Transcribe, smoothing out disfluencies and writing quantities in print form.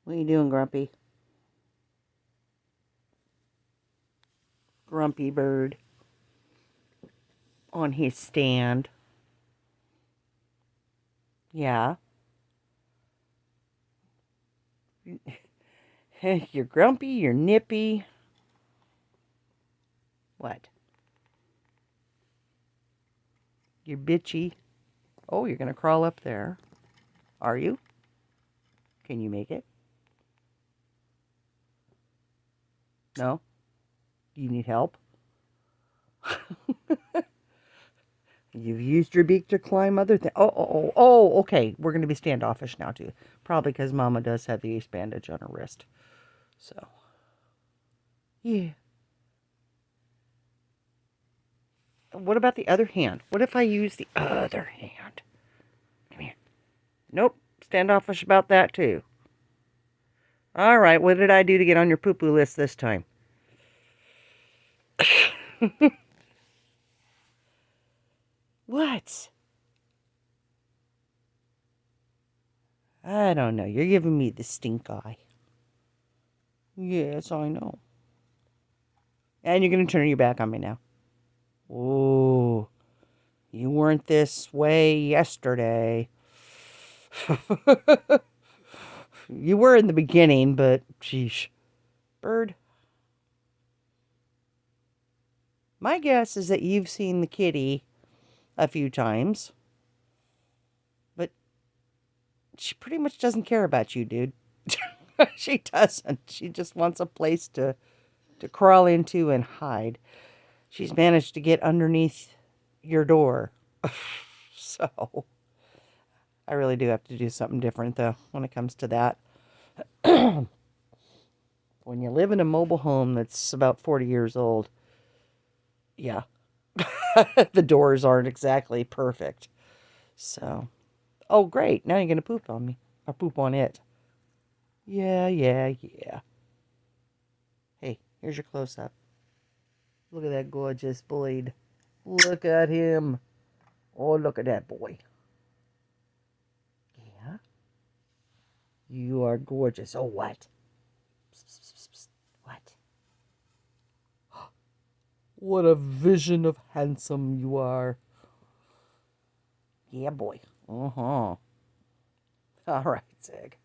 What are you doing, Grumpy? Grumpy bird on his stand. Yeah. You're grumpy, you're nippy. What? You're bitchy. Oh, you're going to crawl up there. Are you? Can you make it? No? Do you need help? You've used your beak to climb other things. Oh, okay. We're going to be standoffish now, too. Probably because Mama does have the ace bandage on her wrist. So, yeah. What about the other hand? What if I use the other hand? Come here. Nope. Standoffish about that, too. All right. What did I do to get on your poo-poo list this time? What? I don't know. You're giving me the stink eye. Yes, I know. And you're going to turn your back on me now. Oh, you weren't this way yesterday. You were in the beginning, but sheesh. Bird. My guess is that you've seen the kitty a few times. But she pretty much doesn't care about you, dude. She doesn't. She just wants a place to crawl into and hide. She's managed to get underneath your door. So, I really do have to do something different, though, when it comes to that. When you live in a mobile home that's about 40 years old, yeah, the doors aren't exactly perfect. So, oh, great. Now you're going to poop on me. Or poop on it. Yeah. Hey, here's your close-up. Look at that gorgeous boy. Look at him. Oh, look at that boy. Yeah. You are gorgeous. Oh, what? Psst, psst, psst, psst. What? What a vision of handsome you are. Yeah, boy. Uh-huh. All right, Zig.